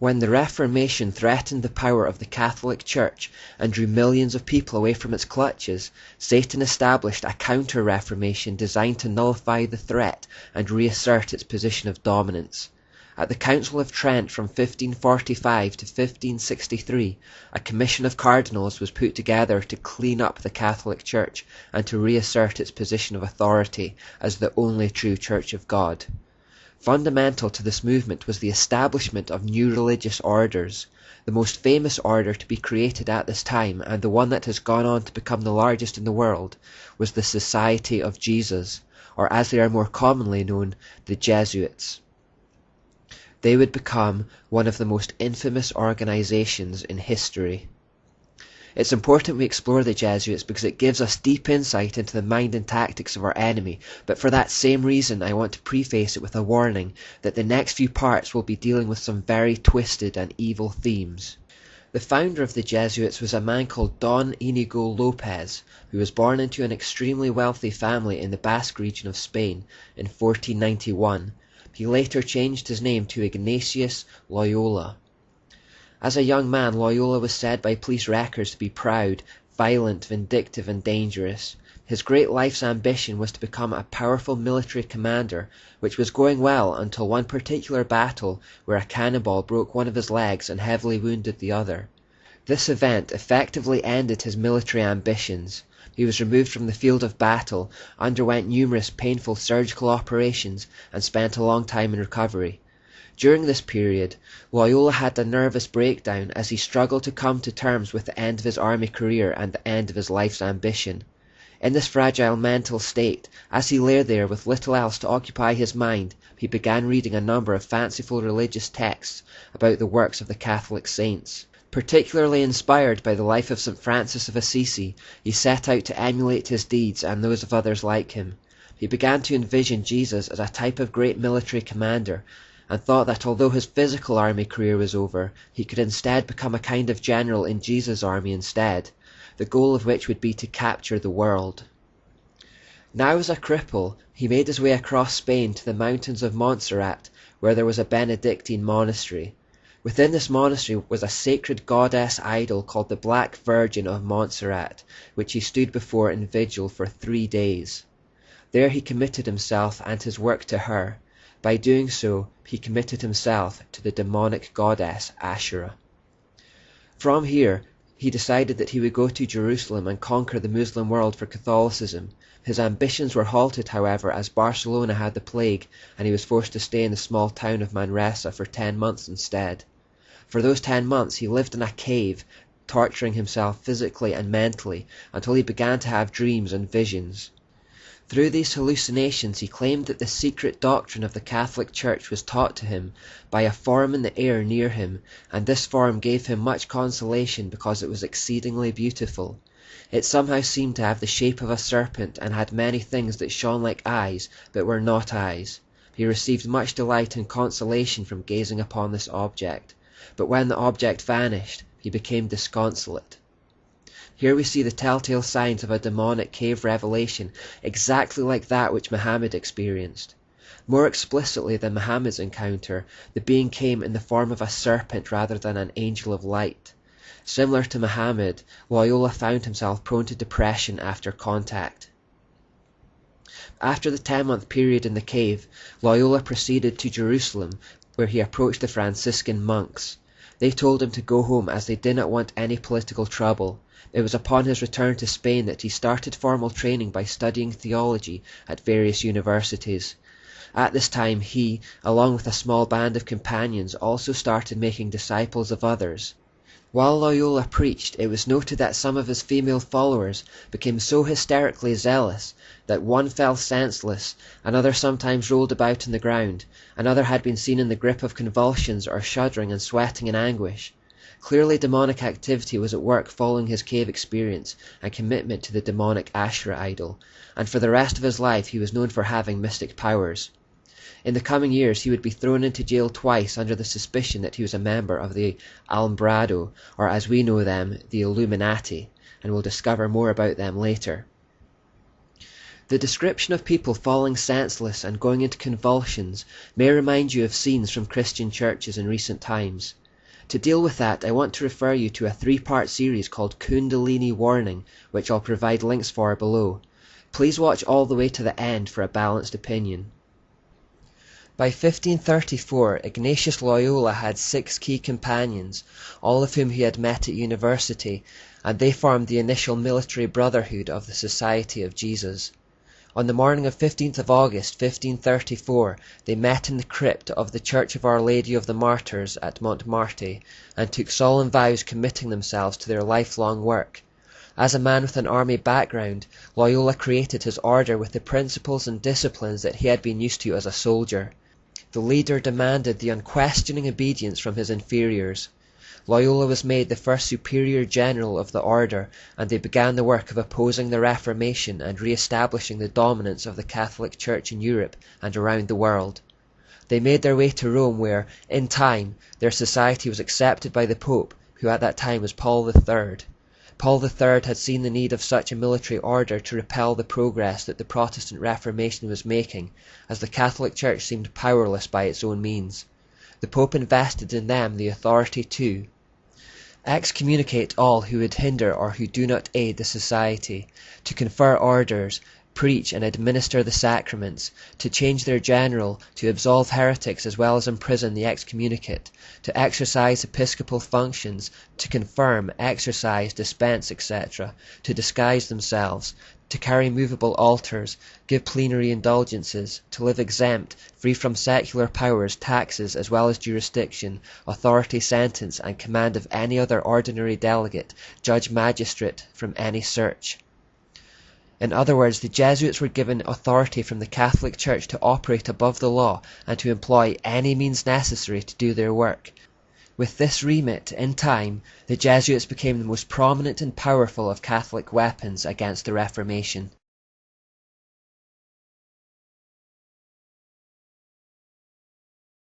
When the Reformation threatened the power of the Catholic Church and drew millions of people away from its clutches, Satan established a counter-reformation designed to nullify the threat and reassert its position of dominance. At the Council of Trent from 1545 to 1563, a commission of cardinals was put together to clean up the Catholic Church and to reassert its position of authority as the only true Church of God. Fundamental to this movement was the establishment of new religious orders. The most famous order to be created at this time, and the one that has gone on to become the largest in the world, was the Society of Jesus, or as they are more commonly known, the Jesuits. They would become one of the most infamous organizations in history. It's important we explore the Jesuits because it gives us deep insight into the mind and tactics of our enemy, but for that same reason I want to preface it with a warning that the next few parts will be dealing with some very twisted and evil themes. The founder of the Jesuits was a man called Don Inigo Lopez, who was born into an extremely wealthy family in the Basque region of Spain in 1491. He later changed his name to Ignatius Loyola. As a young man, Loyola was said by police records to be proud, violent, vindictive, and dangerous. His great life's ambition was to become a powerful military commander, which was going well until one particular battle where a cannonball broke one of his legs and heavily wounded the other. This event effectively ended his military ambitions. He was removed from the field of battle, underwent numerous painful surgical operations, and spent a long time in recovery. During this period, Loyola had a nervous breakdown as he struggled to come to terms with the end of his army career and the end of his life's ambition. In this fragile mental state, as he lay there with little else to occupy his mind, he began reading a number of fanciful religious texts about the works of the Catholic saints. Particularly inspired by the life of St. Francis of Assisi, he set out to emulate his deeds and those of others like him. He began to envision Jesus as a type of great military commander, and thought that although his physical army career was over, he could instead become a kind of general in Jesus' army instead, the goal of which would be to capture the world. Now as a cripple, he made his way across Spain to the mountains of Montserrat, where there was a Benedictine monastery. Within this monastery was a sacred goddess idol called the Black Virgin of Montserrat, which he stood before in vigil for 3 days. There he committed himself and his work to her. By doing so, he committed himself to the demonic goddess Asherah. From here, he decided that he would go to Jerusalem and conquer the Muslim world for Catholicism. His ambitions were halted, however, as Barcelona had the plague, and he was forced to stay in the small town of Manresa for 10 months instead. For those 10 months, he lived in a cave, torturing himself physically and mentally, until he began to have dreams and visions. Through these hallucinations, he claimed that the secret doctrine of the Catholic Church was taught to him by a form in the air near him, and this form gave him much consolation because it was exceedingly beautiful. It somehow seemed to have the shape of a serpent and had many things that shone like eyes, but were not eyes. He received much delight and consolation from gazing upon this object, but when the object vanished, he became disconsolate. Here we see the telltale signs of a demonic cave revelation, exactly like that which Muhammad experienced. More explicitly than Muhammad's encounter, the being came in the form of a serpent rather than an angel of light. Similar to Muhammad, Loyola found himself prone to depression after contact. After the 10-month period in the cave, Loyola proceeded to Jerusalem, where he approached the Franciscan monks. They told him to go home as they did not want any political trouble. It was upon his return to Spain that he started formal training by studying theology at various universities. At this time he, along with a small band of companions, also started making disciples of others. While Loyola preached, it was noted that some of his female followers became so hysterically zealous that one fell senseless, another sometimes rolled about on the ground, another had been seen in the grip of convulsions or shuddering and sweating in anguish. Clearly demonic activity was at work following his cave experience and commitment to the demonic Asherah idol, and for the rest of his life he was known for having mystic powers. In the coming years he would be thrown into jail twice under the suspicion that he was a member of the Alumbrado, or as we know them, the Illuminati, and we'll discover more about them later. The description of people falling senseless and going into convulsions may remind you of scenes from Christian churches in recent times. To deal with that, I want to refer you to a 3-part series called Kundalini Warning, which I'll provide links for below. Please watch all the way to the end for a balanced opinion. By 1534, Ignatius Loyola had 6 key companions, all of whom he had met at university, and they formed the initial military brotherhood of the Society of Jesus. On the morning of 15th of August 1534, they met in the crypt of the Church of Our Lady of the Martyrs at Montmartre, and took solemn vows committing themselves to their lifelong work. As a man with an army background, Loyola created his order with the principles and disciplines that he had been used to as a soldier. The leader demanded the unquestioning obedience from his inferiors. Loyola was made the first superior general of the order, and they began the work of opposing the Reformation and re-establishing the dominance of the Catholic Church in Europe and around the world. They made their way to Rome where, in time, their society was accepted by the Pope, who at that time was Paul III. Paul III had seen the need of such a military order to repel the progress that the Protestant Reformation was making, as the Catholic Church seemed powerless by its own means. The Pope invested in them the authority to excommunicate all who would hinder or who do not aid the society, to confer orders, preach and administer the sacraments, to change their general, to absolve heretics as well as imprison the excommunicate, to exercise episcopal functions, to confirm, exercise, dispense, etc., to disguise themselves, to carry movable altars, give plenary indulgences, to live exempt, free from secular powers, taxes, as well as jurisdiction, authority, sentence, and command of any other ordinary delegate, judge, magistrate, from any search. In other words, the Jesuits were given authority from the Catholic Church to operate above the law and to employ any means necessary to do their work. With this remit, in time, the Jesuits became the most prominent and powerful of Catholic weapons against the Reformation.